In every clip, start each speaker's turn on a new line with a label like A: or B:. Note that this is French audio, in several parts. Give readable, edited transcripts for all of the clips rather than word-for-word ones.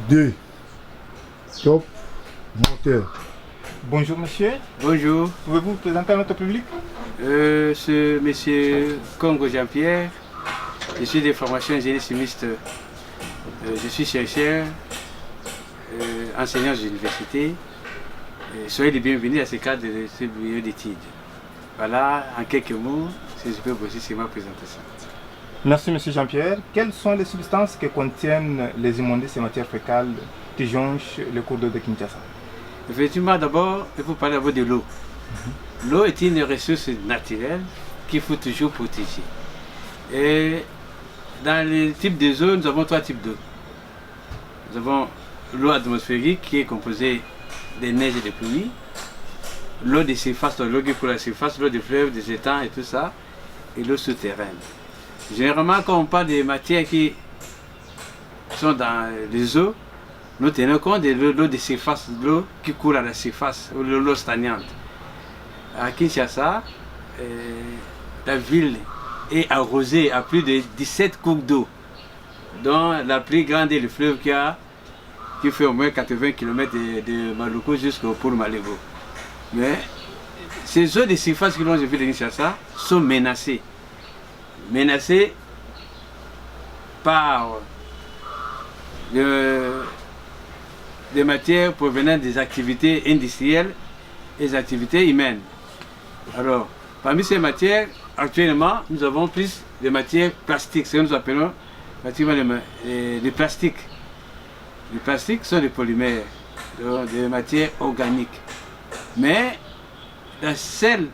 A: 2. Top. Moteur.
B: Bonjour monsieur,
C: Bonjour,
B: pouvez-vous vous présenter à notre public?
C: c'est monsieur Congo Jean-Pierre. Je suis de formation génie chimiste. Je suis chercheur, enseignant à l'université. Soyez les bienvenus à ce cadre de ce bureau d'études. Voilà, en quelques mots, si je peux bosser sur ma présentation.
B: Merci monsieur Jean-Pierre. Quelles sont les substances que contiennent les immondices et matières fécales qui jonchent le cours d'eau de Kinshasa?
C: Effectivement, d'abord, il faut parler d'abord de l'eau. L'eau est une ressource naturelle qu'il faut toujours protéger. Et dans les types de eau, nous avons 3 types d'eau. Nous avons l'eau atmosphérique qui est composée des neiges et des pluies, l'eau de surface, l'eau qui coule à la surface, l'eau des fleuves, des étangs et tout ça, et l'eau souterraine. Généralement, quand on parle des matières qui sont dans les eaux, nous tenons compte de l'eau de surface, l'eau qui coule à la surface, ou l'eau stagnante. À Kinshasa, la ville est arrosée à plus de 17 cours d'eau, dont la plus grande est le fleuve qui fait au moins 80 km de Maluku jusqu'au pôle Malégo. Mais ces eaux de surface qui l'ont vu de Kinshasa sont menacées. Menacées par des matières provenant des activités industrielles et des activités humaines. Alors, parmi ces matières, actuellement, nous avons plus de matières plastiques, ce que nous appelons des plastiques. Les plastiques sont des polymères, des matières organiques. Mais celles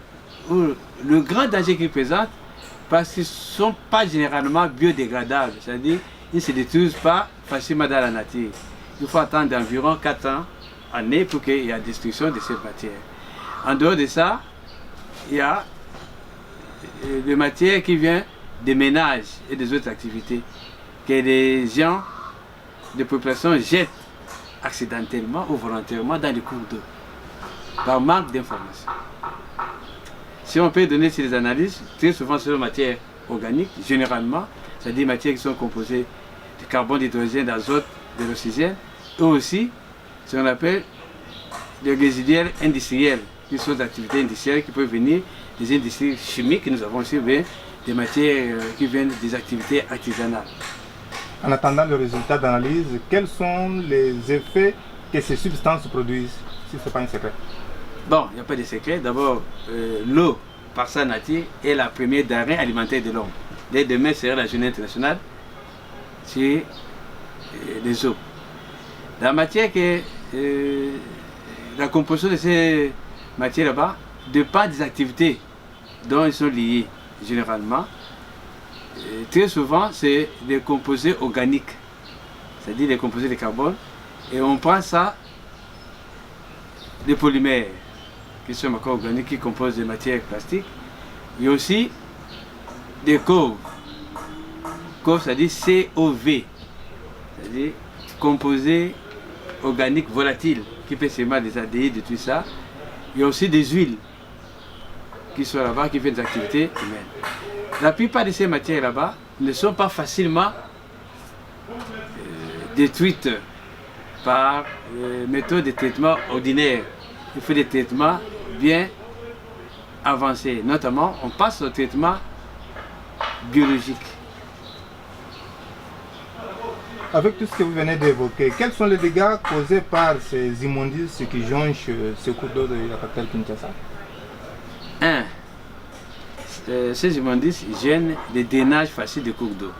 C: où le grand danger qu'ils présentent, parce qu'ils ne sont pas généralement biodégradables, c'est-à-dire qu'ils ne se détruisent pas facilement dans la nature. Il faut attendre environ 4 années pour qu'il y ait la destruction de cette matière. En dehors de ça, il y a des matières qui viennent des ménages et des autres activités que les gens de population jettent accidentellement ou volontairement dans les cours d'eau par manque d'informations. Si on peut donner ces analyses, très souvent sur les matières organiques, généralement, c'est-à-dire des matières qui sont composées de carbone, d'hydrogène, d'azote, de l'oxygène, et aussi ce qu'on appelle des résiduels industriels, qui sont des activités industrielles qui peuvent venir des industries chimiques, nous avons aussi des matières qui viennent des activités artisanales.
B: En attendant le résultat d'analyse, quels sont les effets que ces substances produisent, si ce n'est pas un secret?
C: Bon, il n'y a pas de secret. D'abord, l'eau, par sa nature, est la première denrée alimentaire de l'homme. Dès demain sera la journée internationale sur les eaux. La matière la composition de ces matières là-bas dépend des activités dont ils sont liés généralement. Très souvent, c'est des composés organiques, c'est-à-dire des composés de carbone, et on prend ça des polymères qui sont encore organiques, qui composent des matières plastiques. Il y a aussi des COV. COV, c'est-à-dire COV, c'est-à-dire composés organiques volatiles, qui peuvent se mettre des aldéhydes, de tout ça. Il y a aussi des huiles qui sont là-bas, qui font des activités humaines. La plupart de ces matières là-bas ne sont pas facilement détruites par méthode de traitement ordinaire. Il faut des traitements bien avancés. Notamment, on passe au traitement biologique.
B: Avec tout ce que vous venez d'évoquer, quels sont les dégâts causés par ces immondices qui jonchent ce cours d'eau de la capitale Kinshasa?
C: Ces immondices gênent le drainage facile des cours d'eau.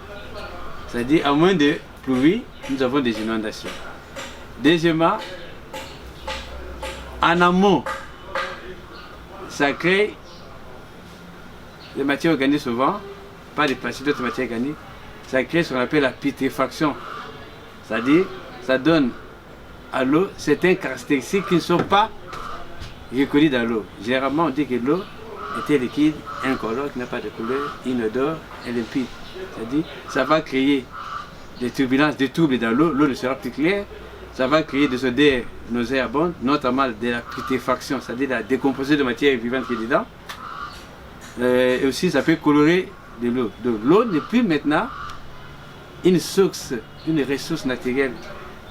C: C'est-à-dire, à moins de pluie, nous avons des inondations. Deuxièmement, en amont, ça crée des matières organiques souvent, pas des plastiques, d'autres matières organiques, ça crée ce qu'on appelle la putréfaction. C'est-à-dire, ça donne à l'eau certaines caractéristiques qui ne sont pas reconnues dans l'eau. Généralement, on dit que l'eau était liquide, incolore, qui n'a pas de couleur, inodore et limpide. C'est-à-dire, ça va créer des turbulences, des troubles dans l'eau, l'eau ne sera plus claire, ça va créer des odeurs nauséabondes, notamment de la putréfaction, c'est-à-dire la décomposition de matière vivante qui est dedans. Et aussi, ça peut colorer de l'eau. Donc, l'eau n'est plus maintenant une source, une ressource naturelle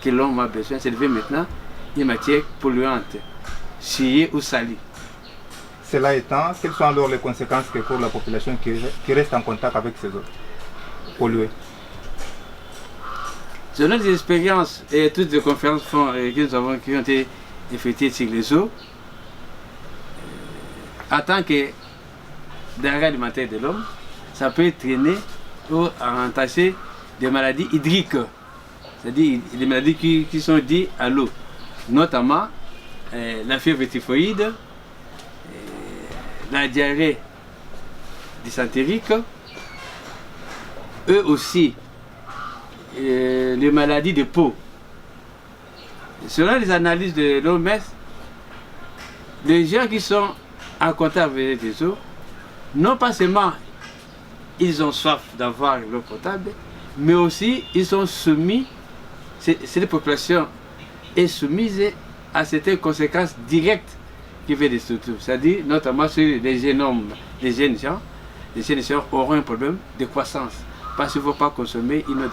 C: que l'homme a besoin, c'est devenu maintenant une matière polluante, souillée ou salie.
B: Cela étant, quelles sont alors les conséquences que pour la population qui reste en contact avec ces eaux polluées?
C: Selon les expériences et toutes les conférences qui ont été effectuées sur les eaux, en tant que denrée alimentaire de l'homme, ça peut traîner ou entacher des maladies hydriques, c'est-à-dire des maladies qui sont dues à l'eau, notamment la fièvre typhoïde, la diarrhée dysentérique, eux aussi, les maladies de peau. Selon les analyses de l'OMS, les gens qui sont en contact avec les eaux, non pas seulement ils ont soif d'avoir l'eau potable, mais aussi ils sont soumis, cette population est soumise à certaines conséquences directes qui viennent des structures. C'est-à-dire notamment sur les génomes des jeunes gens, les jeunes gens auront un problème de croissance parce qu'il ne faut pas consommer une eau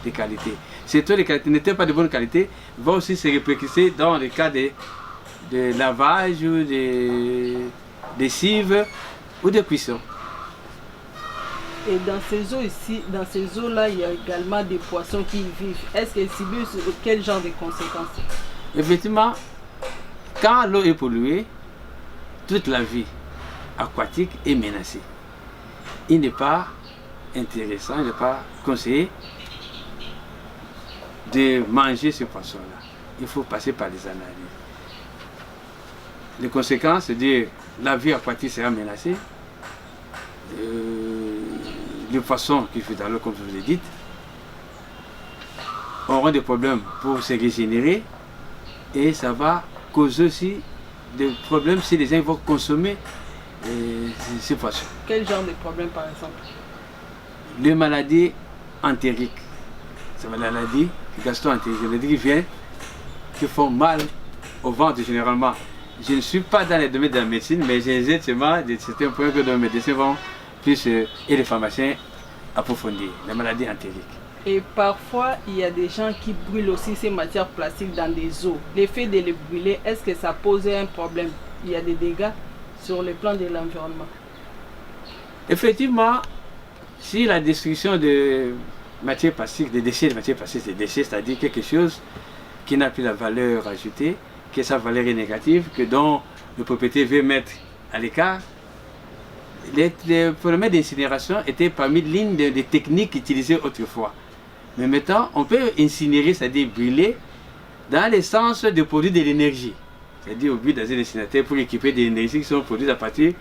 C: de qualité. Cette eau de qualité n'était pas de bonne qualité, va aussi se répercuter dans le cas de lavage ou de cives ou de cuisson.
D: Et dans ces eaux ici, dans ces eaux-là, il y a également des poissons qui y vivent. Est-ce qu'ils subissent quel genre de conséquences?
C: Effectivement, quand l'eau est polluée, toute la vie aquatique est menacée. Il n'est pas intéressant, il n'est pas conseillé de manger ce poisson-là. Il faut passer par les analyses. Les conséquences, c'est-à-dire la vie aquatique sera menacée. Les poissons qui vivent dans l'eau, comme je vous l'ai dit, auront des problèmes pour se régénérer et ça va causer aussi des problèmes si les gens vont consommer ces poissons.
D: Quel genre de problème par exemple?
C: Les maladies entériques, c'est la maladie gastro-entérique, les maladies qui font mal au ventre généralement. Je ne suis pas dans les domaines de la médecine, mais j'ai seulement de certains points que les médecins vont plus et les pharmaciens approfondir, les maladies entériques.
D: Et parfois, il y a des gens qui brûlent aussi ces matières plastiques dans des eaux. L'effet de les brûler, est-ce que ça pose un problème? Il y a des dégâts sur le plan de l'environnement?
C: Effectivement, si la destruction de matières plastiques, des déchets de matières plastiques, des déchets, c'est-à-dire quelque chose qui n'a plus la valeur ajoutée, que sa valeur est négative, que dont le propriétaire veut mettre à l'écart, les problèmes d'incinération étaient parmi l'une des techniques utilisées autrefois. Mais maintenant, on peut incinérer, c'est-à-dire brûler, dans le sens de produire de l'énergie. C'est-à-dire au but dans un incinérateur pour équiper de l'énergie qui sont produites à partir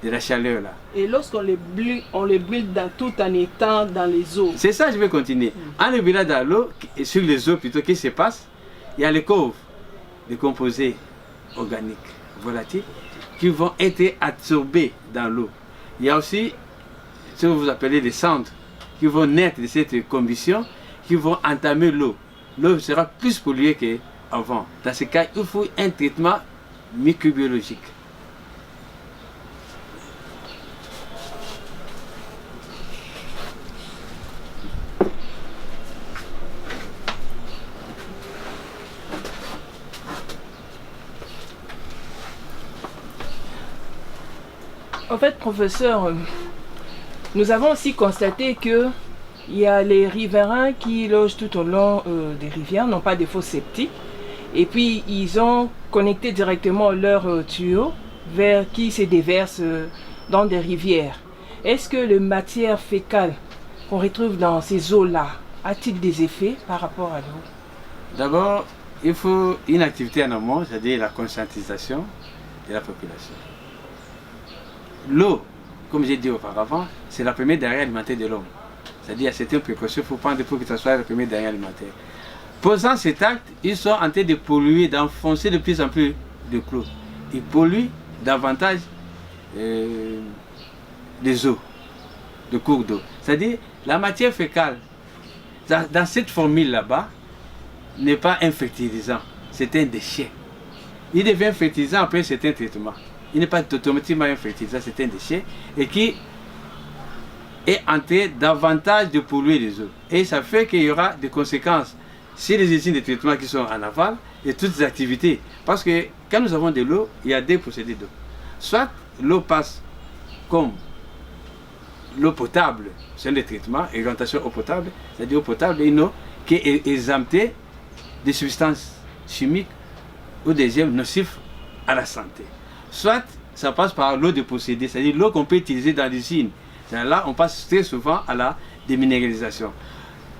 C: de la chaleur là.
D: Et lorsqu'on les brûle, on les brûle tout en étant dans les eaux.
C: C'est ça, je vais continuer. En les brûlant dans l'eau, sur les eaux plutôt, qu'est-ce qui se passe? Il y a les couves, les composés organiques volatiles qui vont être absorbés dans l'eau. Il y a aussi ce que vous appelez les cendres qui vont naître de cette combustion, qui vont entamer l'eau. L'eau sera plus polluée qu'avant. Dans ce cas, il faut un traitement microbiologique.
D: En fait, professeur, nous avons aussi constaté que il y a les riverains qui logent tout au long des rivières, n'ont pas de fosses septiques, et puis ils ont connecté directement leurs tuyaux vers qui se déversent dans des rivières. Est-ce que les matières fécales qu'on retrouve dans ces eaux-là a-t-il des effets par rapport à l'eau?
C: D'abord, il faut une activité en amont, c'est-à-dire la conscientisation de la population. L'eau, comme j'ai dit auparavant, c'est la première denrée alimentaire de l'homme. C'est-à-dire qu'il y a certaines précautions qu'il faut prendre pour que ce soit la première denrée alimentaire. Posant cet acte, ils sont en train de polluer, d'enfoncer de plus en plus de clous. Ils polluent davantage les eaux, les cours d'eau. C'est-à-dire la matière fécale, dans cette formule là-bas, n'est pas un fertilisant, c'est un déchet. Il devient fertilisant après certains traitements. Il n'est pas automatiquement un fertilisant, c'est un déchet et qui est en train davantage de polluer les eaux. Et ça fait qu'il y aura des conséquences c'est les usines de traitement qui sont en aval et toutes les activités. Parce que quand nous avons de l'eau, il y a deux procédés d'eau. Soit l'eau passe comme l'eau potable, c'est le traitement, orientation eau potable, c'est-à-dire eau potable, une eau qui est exemptée des substances chimiques ou des germes nocifs à la santé. Soit ça passe par l'eau de procédé, c'est-à-dire l'eau qu'on peut utiliser dans l'usine. Là, on passe très souvent à la déminéralisation.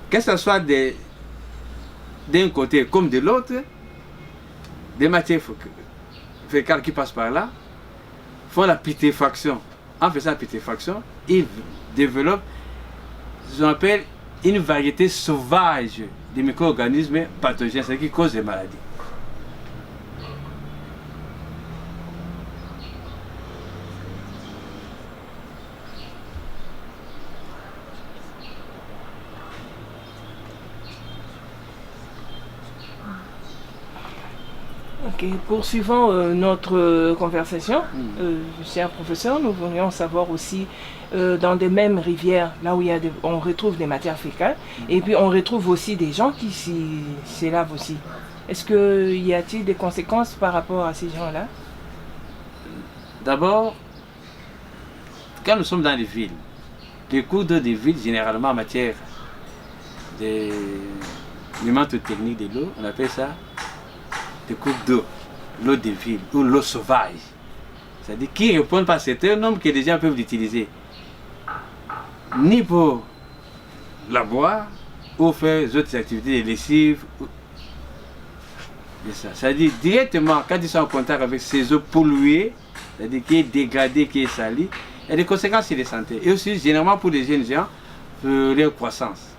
C: Que ce soit d'un côté comme de l'autre, des matières fécales qui passent par là font la putréfaction. En faisant la putréfaction, ils développent ce qu'on appelle une variété sauvage de micro-organismes pathogènes, c'est-à-dire qui causent des maladies.
D: Ok, poursuivant notre conversation, cher professeur, nous voudrions savoir aussi, dans des mêmes rivières, là où on retrouve des matières fécales, et puis on retrouve aussi des gens qui s'y lavent aussi. Est-ce qu'il y a-t-il des conséquences par rapport à ces gens-là?
C: D'abord, quand nous sommes dans les villes, les cours d'eau des villes, généralement en matière de technique de l'eau, on appelle ça des cours d'eau, l'eau des villes ou l'eau sauvage. C'est-à-dire qui ne répondent pas à certains nombres que les gens peuvent l'utiliser, ni pour la boire ou faire d'autres activités de lessive. C'est-à-dire directement, quand ils sont en contact avec ces eaux polluées, c'est-à-dire qui est dégradée, qui est salie, il y a des conséquences sur la santé. Et aussi, généralement pour les jeunes gens, pour leur croissance.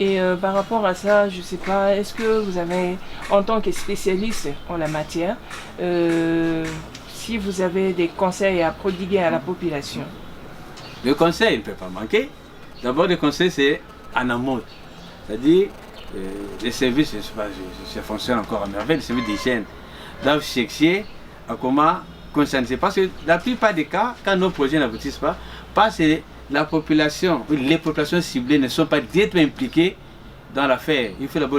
D: Et par rapport à ça, je ne sais pas, est-ce que vous avez, en tant que spécialiste en la matière, si vous avez des conseils à prodiguer à la population?
C: Le conseil ne peut pas manquer. D'abord, le conseil, c'est en amont. C'est-à-dire, les services, je ne sais pas, ça fonctionne encore à merveille, les services d'hygiène doivent chercher à comment conscientiser. Parce que la plupart des cas, quand nos projets n'aboutissent pas, parce que la population, les populations ciblées ne sont pas directement impliquées dans l'affaire. Il faut d'abord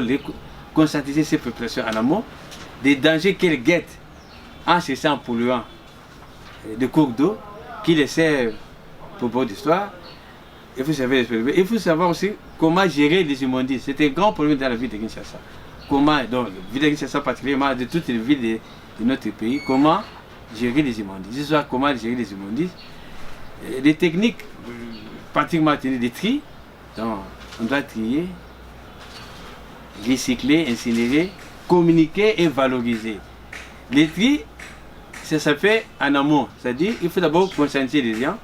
C: conscientiser ces populations en amont des dangers qu'elles guettent en cherchant en polluant des cours d'eau qui les servent pour beaucoup d'histoire. Il faut savoir aussi comment gérer les immondices. C'est un grand problème dans la ville de Kinshasa. Comment, donc, la ville de Kinshasa particulièrement, de toutes les villes de notre pays, comment gérer les immondices. Comment gérer les immondices. Les techniques, pratiquement des tri, donc on doit trier, recycler, incinérer, communiquer et valoriser. Les tri, ça fait en amont, c'est-à-dire il faut d'abord conscientiser les gens.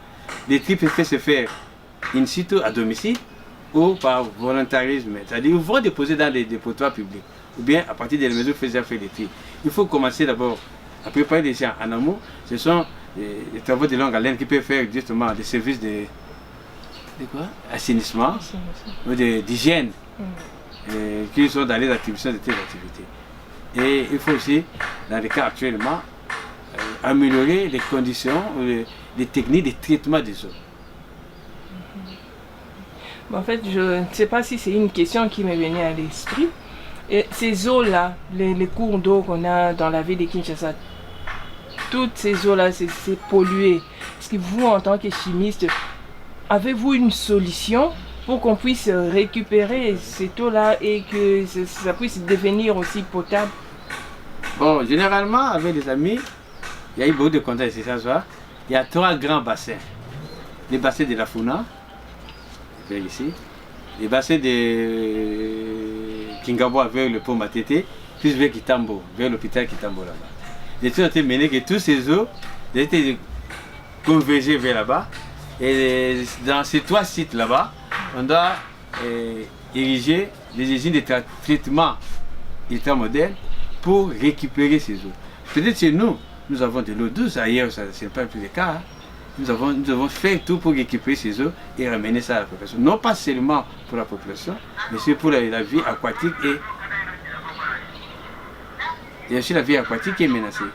C: Les tri peuvent se faire in situ à domicile ou par volontarisme, c'est-à-dire ils vont déposer dans les dépotoirs publics ou bien à partir des mesures faisant faire les tri. Il faut commencer d'abord à préparer les gens en amont. Ce sont les travaux de longue haleine qui peuvent faire justement des services de quoi? Assainissement ou d'hygiène qui sont dans les attributions de telles activités. Et il faut aussi, dans le cas actuellement, améliorer les conditions, les techniques de traitement des eaux.
D: En fait, je ne sais pas si c'est une question qui m'est venue à l'esprit. Et ces eaux-là, les cours d'eau qu'on a dans la ville de Kinshasa, toutes ces eaux-là, c'est pollué. Est-ce que vous, en tant que chimiste, avez-vous une solution pour qu'on puisse récupérer cette eau-là et que ça puisse devenir aussi potable?
C: Bon, généralement, avec les amis, il y a eu beaucoup de contacts ici ce soir. Il y a 3 grands bassins. Les bassins de la Funa, ici, les bassins de Kingabo vers le pont Matete, plus vers Kitambo, vers l'hôpital Kitambo là-bas. L'étude a été menée que tous ces eaux ont été convergées vers là-bas. Et dans ces 3 sites là-bas, on doit ériger des usines de traitement état moderne pour récupérer ces eaux. Peut-être que nous avons de l'eau douce, ailleurs ce n'est pas plus le cas. Hein. Nous devons faire tout pour récupérer ces eaux et ramener ça à la population. Non pas seulement pour la population, mais aussi pour la vie aquatique et aussi la vie aquatique qui est menacée.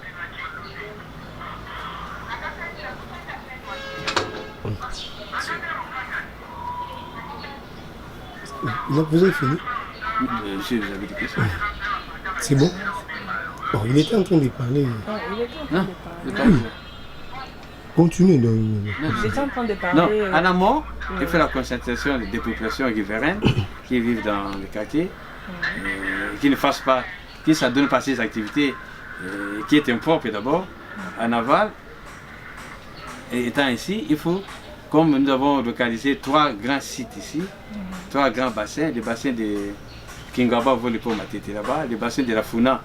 E: Vous avez fini?
C: Si vous avez des questions.
E: C'est bon? Bon, il était en train de parler.
D: Ah, il était en train
C: Non,
D: de
C: c'est
D: parler.
C: pas
E: Continuez donc.
D: Il était en train de
C: Non,
D: parler.
C: en amont, il fait la concentration des populations riveraines qui vivent dans les quartiers, qui ne fassent pas, qui ne s'adonnent pas à ces activités qui est impropre d'abord. En aval, et étant ici, il faut, comme nous avons localisé 3 grands sites ici, 3 grands bassins, les bassins de Kingaba, Volipo, Matete là-bas, les bassins de la Funa